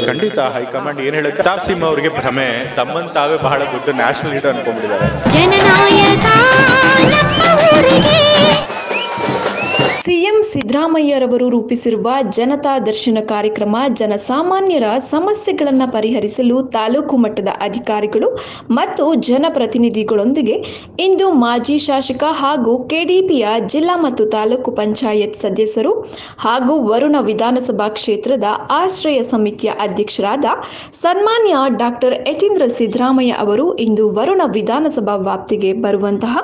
ಖಂಡಿತ ಹೈಕಮಾಂಡ್ ಏನು ಹೇಳುತ್ತೆ, ಪ್ರತಾಪ್ ಸಿಂಹ ಅವರಿಗೆ ಭ್ರಮೆ, ತಮ್ಮನ್ನು ತಾವೇ ಬಹಳ ದೊಡ್ಡ ನ್ಯಾಷನಲ್ ಲೀಡರ್ ಅನ್ಕೊಂಡ್ಬಿಟ್ಟಿದ್ದಾರೆ. ಸಿಎಂ ಸಿದ್ದರಾಮಯ್ಯರವರು ರೂಪಿಸಿರುವ ಜನತಾ ದರ್ಶನ ಕಾರ್ಯಕ್ರಮ ಜನಸಾಮಾನ್ಯರ ಸಮಸ್ಯೆಗಳನ್ನು ಪರಿಹರಿಸಲು ತಾಲೂಕು ಮಟ್ಟದ ಅಧಿಕಾರಿಗಳು ಮತ್ತು ಜನಪ್ರತಿನಿಧಿಗಳೊಂದಿಗೆ ಇಂದು ಮಾಜಿ ಶಾಸಕ ಹಾಗೂ ಕೆಡಿಪಿಯ ಜಿಲ್ಲಾ ಮತ್ತು ತಾಲೂಕು ಪಂಚಾಯತ್ ಸದಸ್ಯರು ಹಾಗೂ ವರುಣ ವಿಧಾನಸಭಾ ಕ್ಷೇತ್ರದ ಆಶ್ರಯ ಸಮಿತಿಯ ಅಧ್ಯಕ್ಷರಾದ ಸನ್ಮಾನ್ಯ ಡಾಕ್ಟರ್ ಯತೀಂದ್ರ ಸಿದ್ದರಾಮಯ್ಯ ಅವರು ಇಂದು ವರುಣ ವಿಧಾನಸಭಾ ವ್ಯಾಪ್ತಿಗೆ ಬರುವಂತಹ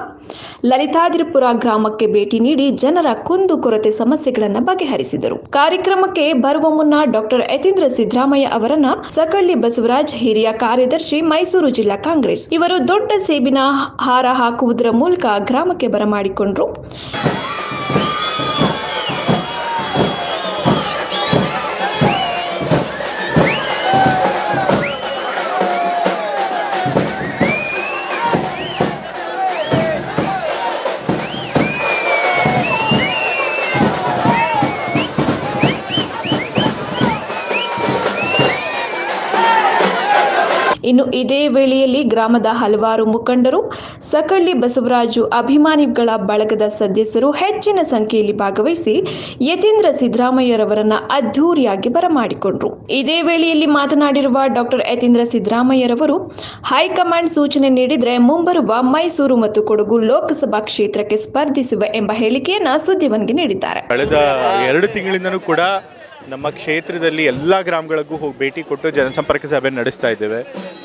ಲಲಿತಾದ್ರಿಪುರ ಗ್ರಾಮಕ್ಕೆ ಭೇಟಿ ನೀಡಿ ಜನರ ಕುಂದುಕೊರತೆ ಸಮಸ್ಯೆಗಳನ್ನು ಬಗೆಹರಿಸಿದರು. ಕಾರ್ಯಕ್ರಮಕ್ಕೆ ಬರುವ ಮುನ್ನ ಡಾಕ್ಟರ್ ಯತೀಂದ್ರ ಸಿದ್ದರಾಮಯ್ಯ ಅವರನ್ನ ಸಕಳ್ಳಿ ಬಸವರಾಜ್, ಹಿರಿಯ ಕಾರ್ಯದರ್ಶಿ, ಮೈಸೂರು ಜಿಲ್ಲಾ ಕಾಂಗ್ರೆಸ್ ಇವರು ದೊಡ್ಡ ಸೇಬಿನ ಹಾರ ಹಾಕುವುದರ ಮೂಲಕ ಗ್ರಾಮಕ್ಕೆ ಬರಮಾಡಿಕೊಂಡರು. ಇನ್ನು ಇದೇ ವೇಳೆಯಲ್ಲಿ ಗ್ರಾಮದ ಹಲವಾರು ಮುಖಂಡರು, ಸಕಳ್ಳಿ ಬಸವರಾಜು ಅಭಿಮಾನಿಗಳ ಬಳಗದ ಸದಸ್ಯರು ಹೆಚ್ಚಿನ ಸಂಖ್ಯೆಯಲ್ಲಿ ಭಾಗವಹಿಸಿ ಯತೀಂದ್ರ ಸಿದ್ದರಾಮಯ್ಯರವರನ್ನ ಅದ್ಧೂರಿಯಾಗಿ ಬರಮಾಡಿಕೊಂಡರು. ಇದೇ ವೇಳೆಯಲ್ಲಿ ಮಾತನಾಡಿರುವ ಡಾಕ್ಟರ್ ಯತೀಂದ್ರ ಸಿದ್ದರಾಮಯ್ಯರವರು ಹೈಕಮಾಂಡ್ ಸೂಚನೆ ನೀಡಿದರೆ ಮುಂಬರುವ ಮೈಸೂರು ಮತ್ತು ಕೊಡಗು ಲೋಕಸಭಾ ಕ್ಷೇತ್ರಕ್ಕೆ ಸ್ಪರ್ಧಿಸುವ ಎಂಬ ಹೇಳಿಕೆಯನ್ನ ಸುದ್ದಿವನ್ಗೆ ನೀಡಿದ್ದಾರೆ. ಕಳೆದ 2 ತಿಂಗಳಿಂದನೂ ಕೂಡ ನಮ್ಮ ಕ್ಷೇತ್ರದಲ್ಲಿ ಎಲ್ಲ ಗ್ರಾಮಗಳಿಗೂ ಹೋಗಿ ಭೇಟಿ ಕೊಟ್ಟು ಜನಸಂಪರ್ಕ ಸಭೆ ನಡೆಸ್ತಾ ಇದ್ದೇವೆ.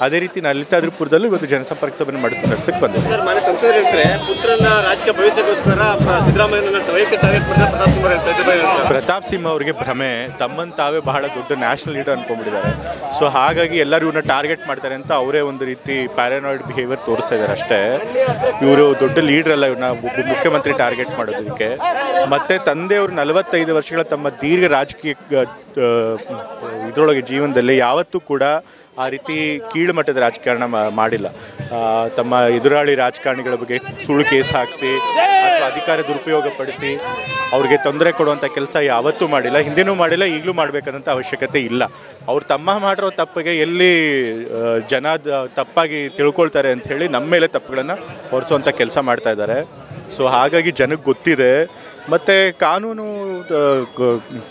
ಅದೇ ರೀತಿ ಲಲಿತಾದ್ರಿಪುರದಲ್ಲೂ ಇವತ್ತು ಜನಸಂಪರ್ಕ ಸಭೆ ನಡೆಸಕ್ಕೆ ಬಂದಿದೆ. ಸರ್, ಮನೆ ಸಂಸದರು ಹೇಳ್ತಾರೆ ಪುತ್ರನ ರಾಜಕೀಯ ಭವಿಷ್ಯಕ್ಕೋಸ್ಕರ ಸಿದ್ದರಾಮಯ್ಯನ ವೈಯಕ್ತಿಕ ಟಾರ್ಗೆಟ್ ಮಾಡಿದ ಪ್ರತಾಪ್ ಸಿಂಹ ಹೇಳ್ತಾರೆ. ಪ್ರತಾಪ್ ಸಿಂಹ ಅವರಿಗೆ ಭ್ರಮೆ, ತಮ್ಮನ್ನು ತಾವೇ ಬಹಳ ದೊಡ್ಡ ನ್ಯಾಷನಲ್ ಲೀಡರ್ ಅನ್ಕೊಂಡ್ಬಿಟ್ಟಿದ್ದಾರೆ. ಸೊ ಹಾಗಾಗಿ ಎಲ್ಲರೂ ಇವ್ರನ್ನ ಟಾರ್ಗೆಟ್ ಮಾಡ್ತಾರೆ ಅಂತ ಅವರೇ ಒಂದು ರೀತಿ ಪ್ಯಾರನಾಯ್ಡ್ ಬಿಹೇವಿಯರ್ ತೋರಿಸ್ತಾ ಇದ್ದಾರೆ ಅಷ್ಟೇ. ಇವರು ದೊಡ್ಡ ಲೀಡರ್ ಅಲ್ಲ, ಇವ್ರನ್ನ ಮುಖ್ಯಮಂತ್ರಿ ಟಾರ್ಗೆಟ್ ಮಾಡೋದಕ್ಕೆ. ಮತ್ತೆ ತಂದೆಯವರು 45 ವರ್ಷಗಳ ತಮ್ಮ ದೀರ್ಘ ರಾಜಕೀಯ ಇದರೊಳಗೆ ಜೀವನದಲ್ಲಿ ಯಾವತ್ತೂ ಕೂಡ ಆ ರೀತಿ ಕೀಳು ಮಟ್ಟದ ರಾಜಕಾರಣ ಮಾಡಿಲ್ಲ. ತಮ್ಮ ಎದುರಾಳಿ ರಾಜಕಾರಣಿಗಳ ಬಗ್ಗೆ ಸುಳ್ಳು ಕೇಸ್ ಹಾಕಿಸಿ ಅಥವಾ ಅಧಿಕಾರ ದುರುಪಯೋಗ ಪಡಿಸಿ ಅವ್ರಿಗೆ ತೊಂದರೆ ಕೊಡುವಂಥ ಕೆಲಸ ಯಾವತ್ತೂ ಮಾಡಿಲ್ಲ, ಹಿಂದೆನೂ ಮಾಡಿಲ್ಲ, ಈಗಲೂ ಮಾಡಬೇಕಂತ ಅವಶ್ಯಕತೆ ಇಲ್ಲ. ಅವ್ರು ತಮ್ಮ ಮಾಡಿರೋ ತಪ್ಪಿಗೆ ಎಲ್ಲಿ ಜನ ತಪ್ಪಾಗಿ ತಿಳ್ಕೊಳ್ತಾರೆ ಅಂಥೇಳಿ ನಮ್ಮ ಮೇಲೆ ತಪ್ಪುಗಳನ್ನು ಹೊರಿಸುವಂಥ ಕೆಲಸ ಮಾಡ್ತಾ ಇದ್ದಾರೆ. ಸೊ ಹಾಗಾಗಿ ಜನಕ್ಕೆ ಗೊತ್ತಿದೆ. ಮತ್ತು ಕಾನೂನು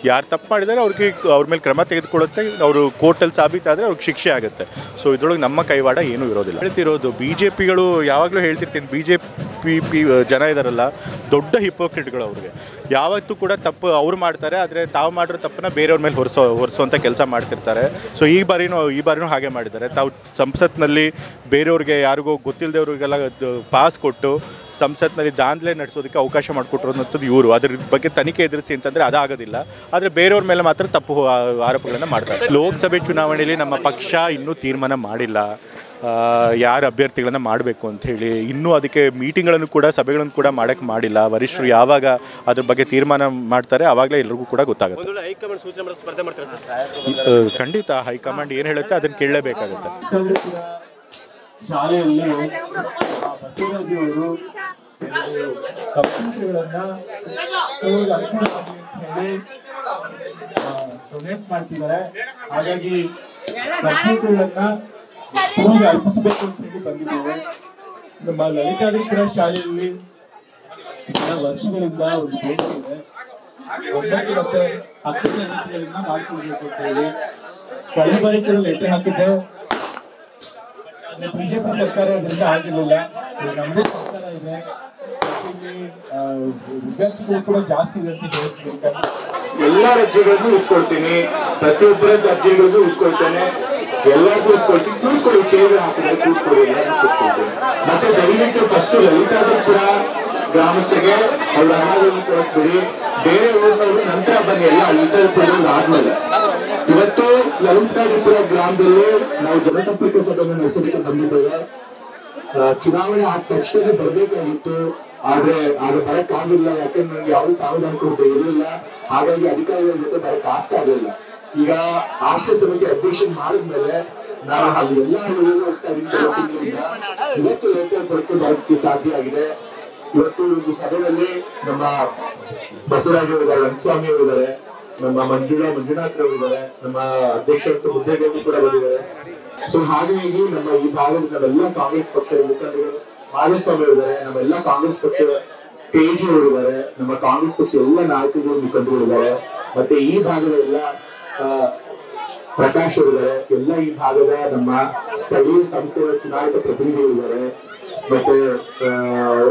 ಯಾರು ತಪ್ಪು ಮಾಡಿದ್ದಾರೆ ಅವ್ರ ಮೇಲೆ ಕ್ರಮ ತೆಗೆದುಕೊಳ್ಳುತ್ತೆ. ಅವರು ಕೋರ್ಟಲ್ಲಿ ಸಾಬೀತಾದರೆ ಅವ್ರಿಗೆ ಶಿಕ್ಷೆ ಆಗುತ್ತೆ. ಸೊ ಇದರೊಳಗೆ ನಮ್ಮ ಕೈವಾಡ ಏನೂ ಇರೋದಿಲ್ಲ. ಹೇಳ್ತಿರೋದು BJPಗಳು ಯಾವಾಗಲೂ ಹೇಳ್ತಿರ್ತೀನಿ, BJP ಜನ ಇದ್ದಾರಲ್ಲ ದೊಡ್ಡ ಹಿಪೋಕ್ರಿಟ್ಗಳು. ಅವ್ರಿಗೆ ಯಾವತ್ತೂ ಕೂಡ ತಪ್ಪು ಅವ್ರು ಮಾಡ್ತಾರೆ, ಆದರೆ ತಾವು ಮಾಡಿರೋ ತಪ್ಪನ್ನ ಬೇರೆಯವ್ರ ಮೇಲೆ ಹೊರಿಸುವಂಥ ಕೆಲಸ ಮಾಡ್ತಿರ್ತಾರೆ. ಸೊ ಈ ಬಾರಿನೂ ಹಾಗೆ ಮಾಡಿದ್ದಾರೆ. ತಾವು ಸಂಸತ್ನಲ್ಲಿ ಬೇರೆಯವ್ರಿಗೆ ಯಾರಿಗೋ ಗೊತ್ತಿಲ್ಲದವ್ರಿಗೆಲ್ಲ ಪಾಸ್ ಕೊಟ್ಟು ಸಂಸತ್ನಲ್ಲಿ ದಾಂಧಲೆ ನಡೆಸೋದಕ್ಕೆ ಅವಕಾಶ ಮಾಡಿಕೊಟ್ಟಿರೋಂಥದ್ದು ಇವರು. ಅದ್ರ ಬಗ್ಗೆ ತನಿಖೆ ಎದುರಿಸಿ ಅಂತಂದರೆ ಅದಾಗೋದಿಲ್ಲ, ಆದರೆ ಬೇರೆಯವ್ರ ಮೇಲೆ ಮಾತ್ರ ತಪ್ಪು ಆರೋಪಗಳನ್ನು ಮಾಡ್ತಾರೆ. ಲೋಕಸಭೆ ಚುನಾವಣೆಯಲ್ಲಿ ನಮ್ಮ ಪಕ್ಷ ಇನ್ನೂ ತೀರ್ಮಾನ ಮಾಡಿಲ್ಲ ಯಾರು ಅಭ್ಯರ್ಥಿಗಳನ್ನು ಮಾಡಬೇಕು ಅಂಥೇಳಿ. ಇನ್ನೂ ಅದಕ್ಕೆ ಮೀಟಿಂಗ್ಗಳನ್ನು ಕೂಡ ಸಭೆಗಳನ್ನು ಕೂಡ ಮಾಡೋಕ್ಕೆ ಮಾಡಿಲ್ಲ. ವರಿಷ್ಠರು ಯಾವಾಗ ಅದ್ರ ಬಗ್ಗೆ ತೀರ್ಮಾನ ಮಾಡ್ತಾರೆ ಆವಾಗಲೇ ಎಲ್ರಿಗೂ ಕೂಡ ಗೊತ್ತಾಗುತ್ತೆ. ಖಂಡಿತ ಹೈಕಮಾಂಡ್ ಏನು ಹೇಳುತ್ತೆ ಅದನ್ನು ಕೇಳಲೇಬೇಕಾಗುತ್ತೆ. ಶಾಲೆಯಲ್ಲಿ ಬಸವರಾಜಿಯವರು ಕಂಪ್ಯೂಟರ್ಗಳನ್ನ ಡೊನೇಟ್ ಮಾಡ್ತಿದ್ದಾರೆ. ಹಾಗಾಗಿ ಕಂಪ್ಯೂಟರ್ಗಳನ್ನ ಸ್ಕೂಲ್ಗೆ ಅರ್ಪಿಸಬೇಕು ಅಂತ ಹೇಳಿ ಬಂದಿದ್ದೇವೆ. ನಮ್ಮ ಲಲಿತಾದ್ರಿಪುರ ಶಾಲೆಯಲ್ಲಿ ವರ್ಷಗಳಿಂದ ಒಂದು ಬೇಡಿಕೆ ಇದೆ. 9 ಮತ್ತೆ 10ನೇ ತರಗತಿಗಳನ್ನ ಮಾಡ್ಕೊಳ್ಬೇಕು ಅಂತ ಹೇಳಿ ಕಳೆದ ಬಾರಿ ಕೂಡ ಲೆಟರ್ ಹಾಕಿದ್ದೆ. ಬಿಜೆಪಿ ಸರ್ಕಾರ ಅದರಿಂದ ಆಗಿರಲಿಲ್ಲ. ನಮ್ಮದೇ ಸರ್ಕಾರ ಇದೆ, ವಿದ್ಯಾರ್ಥಿಗಳು ಕೂಡ ಜಾಸ್ತಿ ಇದೆ ಅಂತ ಹೇಳ್ತಿರ್ತಾರೆ. ಎಲ್ಲ ಅರ್ಜಿಗಳನ್ನು ಉಳಿಸ್ಕೊಳ್ತೀನಿ, ಪ್ರತಿಯೊಬ್ಬರ ಅರ್ಜಿಗಳನ್ನು ಉಳಿಸ್ಕೊಳ್ತೇನೆ, ಎಲ್ಲರಿಗೂ ಉಳಿಸ್ಕೊಳ್ತೀನಿ. ಕೂತ್ಕೊಳ್ಳಿ, ಚೇರ್ ಹಾಕಿದ್ರೆ ಕೂತ್ಕೊಳ್ಳಿ, ಎಲ್ಲರೂ ಕೂತ್ಕೊಳ್ತೇನೆ. ಮತ್ತೆ ದಯವಿಟ್ಟು ಫಸ್ಟ್ ಲಲಿತಾದ್ರಿಪುರ ಗ್ರಾಮಸ್ಥರಿಗೆ ಅವ್ರ ಹಣವನ್ನು ಕೊಡ್ಬಿಡಿ, ಬೇರೆ ಊರಿನವರು ನಂತರ ಬನ್ನಿ. ಎಲ್ಲ ಲಲಿತಾದ್ರಿಪುರದಲ್ಲಿ ಆದ್ಮೇಲೆ ಇವತ್ತು ಲಲಿತಾದ್ರಿಪುರ ಗ್ರಾಮದಲ್ಲಿ ನಾವು ಜನಸಂಪರ್ಕ ಸಭೆಯನ್ನು ನಡೆಸೋದಕ್ಕೆ ಬಂದಿದ್ದೇವೆ. ಚುನಾವಣೆ ಆದ ತಕ್ಷಣ ಬರಬೇಕಾಗಿತ್ತು, ಆದ್ರೆ ಆಗ ಬರಕ್ಕಾಗಿಲ್ಲ. ಯಾಕಂದ್ರೆ ನನಗೆ ಯಾವುದೇ ಸಾವಧಾನ ಕೊರತೆ ಇರಲಿಲ್ಲ. ಹಾಗಾಗಿ ಅಧಿಕಾರಿಗಳ ಜೊತೆ ಬರಕ್ ಆಗ್ತಾ ಇರಲಿಲ್ಲ. ಈಗ ಆಶ್ರಯ ಸಮಿತಿ ಅಧ್ಯಕ್ಷ ಮಾಡಿದ್ಮೇಲೆ ನಾನು ಅಲ್ಲಿ ಎಲ್ಲ ಹೋಗ್ತಾ ಇದ್ದೀನಿ. ಇವತ್ತು ಲಲಿತಾದ್ರಿಪುರಕ್ಕೆ ಬರೋದಕ್ಕೆ ಸಾಧ್ಯ ಆಗಿದೆ. ಇವತ್ತು ಈ ಸಭೆಯಲ್ಲಿ ನಮ್ಮ ಬಸವರಾಜ್ ಅವರಿದ್ದಾರೆ, ರಂಗಸ್ವಾಮಿ ಅವರಿದ್ದಾರೆ, ನಮ್ಮ ಮಂಜುನಾಥ್ ಅವರಿದ್ದಾರೆ, ನಮ್ಮ ಅಧ್ಯಕ್ಷ ಮುದ್ದೇಗೌಡರು ಕೂಡ ಬಂದಿದ್ದಾರೆ. ಸೊ ಹಾಗಾಗಿ ನಮ್ಮ ಈ ಭಾಗದ ನಾವೆಲ್ಲ ಕಾಂಗ್ರೆಸ್ ಪಕ್ಷದ ಮುಖಂಡರು, ಮಾಧುಸ್ವಾಮಿ ಅವರಿದ್ದಾರೆ, ನಮ್ಮೆಲ್ಲ ಕಾಂಗ್ರೆಸ್ ಪಕ್ಷದ ತೇಜು ಅವರಿದ್ದಾರೆ, ನಮ್ಮ ಕಾಂಗ್ರೆಸ್ ಪಕ್ಷ ಎಲ್ಲ ನಾಯಕರು ಮುಖಂಡರಿದ್ದಾರೆ, ಮತ್ತೆ ಈ ಭಾಗದ ಎಲ್ಲ ಪ್ರಕಾಶ್ ಅವರಿದ್ದಾರೆ, ಎಲ್ಲ ಈ ಭಾಗದ ನಮ್ಮ ಸ್ಥಳೀಯ ಸಂಸ್ಥೆಗಳ ಚುನಾಯಿತ ಪ್ರತಿನಿಧಿಗಳಿದ್ದಾರೆ, ಮತ್ತೆ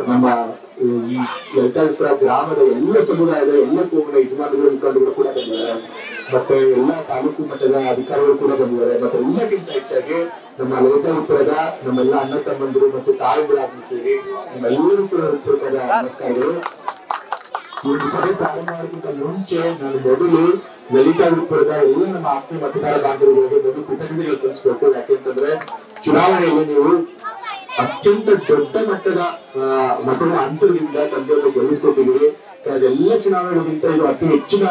ನಮ್ಮ ಈ ಲಲಿತಾಪುರ ಗ್ರಾಮದ ಎಲ್ಲ ಸಮುದಾಯದ ಎಲ್ಲ ಕೋಮನ ಯಜಮಾನಿಗಳು ಮುಖಂಡರು ಕೂಡ ಬಂದಿದ್ದಾರೆ, ಮತ್ತೆ ಎಲ್ಲ ತಾಲೂಕು ಮಟ್ಟದ ಅಧಿಕಾರಿಗಳು ಕೂಡ ಬಂದಿದ್ದಾರೆ. ಮತ್ತೆ ಎಲ್ಲಕ್ಕಿಂತ ಹೆಚ್ಚಾಗಿ ನಮ್ಮ ಲಲಿತಾಪುರದ ನಮ್ಮೆಲ್ಲ ಅಣ್ಣ ತಮ್ಮಂದಿರು ಮತ್ತು ತಾಯಂದಿರಾಗಿ ಸೇರಿ ನಿಮ್ಮೆಲ್ಲರೂ ಕೂಡ ಹೃತ್ಪೂರ್ವಕವಾದ ನಮಸ್ಕಾರಗಳು. ಈ ಸಭೆ ಪ್ರಾರಂಭ ಮಾಡೋದಕ್ಕಿಂತ ಮುಂಚೆ ನಾನು ಮೊದಲು ಲಲಿತಾಪುರದ ಎಲ್ಲ ನಮ್ಮ ಆತ್ಮೀಯ ಮತದಾರ ಬಾಂಧವರಿಗೆ ಮೊದಲು ಕೃತಜ್ಞತೆಗಳು ಸಲ್ಲಿಸಬೇಕು. ಯಾಕೆಂತಂದ್ರೆ ಚುನಾವಣೆಯಲ್ಲಿ ನೀವು ಅತ್ಯಂತ ದೊಡ್ಡ ಮಟ್ಟದ ಮತದ ಅಂತರದಿಂದ ತಂದೆಯನ್ನು ಗೆಲ್ಲಿಸ್ಕೊಟ್ಟಿದ್ದೀರಿ. ಅದೆಲ್ಲ ಚುನಾವಣೆಗಳಿಗಿಂತ ಇದು ಅತಿ ಹೆಚ್ಚಿನ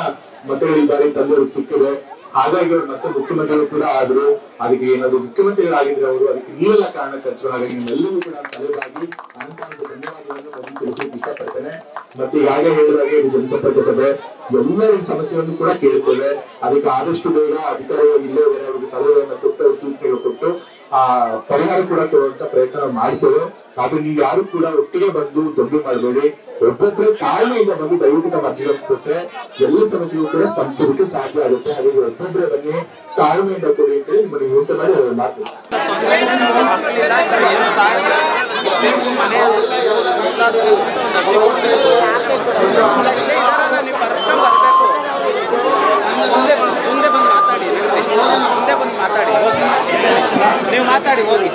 ಮತಗಳ ಬಾರಿ ತಂದೆಯವ್ರಿಗೆ ಸಿಕ್ಕಿದೆ. ಹಾಗಾಗಿ ಅವ್ರು ಮತ್ತೆ ಮುಖ್ಯಮಂತ್ರಿಗಳು ಕೂಡ ಆದ್ರು. ಅದಕ್ಕೆ ಏನಾದ್ರು ಮುಖ್ಯಮಂತ್ರಿಗಳಾಗಿದ್ರೆ ಅವರು ಅದಕ್ಕೆ ನೀವೆಲ್ಲ ಕಾರಣಕರ್ತರು. ಹಾಗಾಗಿ ನಿಮ್ಮೆಲ್ಲರೂ ಕೂಡ ತಲೆಬಾಗಿ ಅನಂತ ಧನ್ಯವಾದಗಳನ್ನು ಮೊದಲು ತಿಳಿಸಲಿಕ್ಕೆ ಇಷ್ಟಪಡ್ತೇನೆ. ಮತ್ತೆ ಈಗಾಗಲೇ ಹೇಳಿದಾಗೆ ಇದು ಜನಸಂಪರ್ಕ ಸಭೆ, ಎಲ್ಲ ಸಮಸ್ಯೆಗಳನ್ನು ಕೂಡ ಕೇಳುತ್ತೇವೆ. ಅದಕ್ಕೆ ಆದಷ್ಟು ಬೇಗ ಅಧಿಕಾರಿಗಳು ಇಲ್ಲೇ ಅವರಿಗೆ ಸಲಹೆಗಳನ್ನು ಕೊಟ್ಟು ಸೂಚನೆಗಳು ಕೊಟ್ಟು ಪರಿಹಾರ ಕೂಡ ಕೊಡುವಂತ ಪ್ರಯತ್ನ ಮಾಡ್ತೇವೆ. ಆದ್ರೆ ನೀವು ಯಾರು ಕೂಡ ಒಟ್ಟಿಗೆ ಬಂದು ದೊಡ್ಡ ಮಾಡಬೇಡಿ. ಒಬ್ಬೊಬ್ಬರೇ ತಾಳ್ಮೆಯಿಂದ ಬಂದು ದಯವಿಟ್ಟು ನಮ್ಮ ಅರ್ಜಿಗಳನ್ನು ಕೊಟ್ಟರೆ ಎಲ್ಲ ಸಮಸ್ಯೆಗಳು ಕೂಡ ಸ್ಪಂದಿಸೋದಕ್ಕೆ ಸಾಧ್ಯ ಆಗುತ್ತೆ. ಹಾಗಾಗಿ ಒಬ್ಬೊಬ್ಬರೇ ಬನ್ನಿ, ತಾಳ್ಮೆಯಿಂದ ಕೊಡಿ ಅಂತ ಹೇಳಿ ನಿಮಗೆ ಊಟ ಮಾಡಿ ಮಾತು. ಮುಂದೆ ಬಂದು ಮಾತಾಡಿ, ನೀವು ಮಾತಾಡಿ ಹೋಗಿ.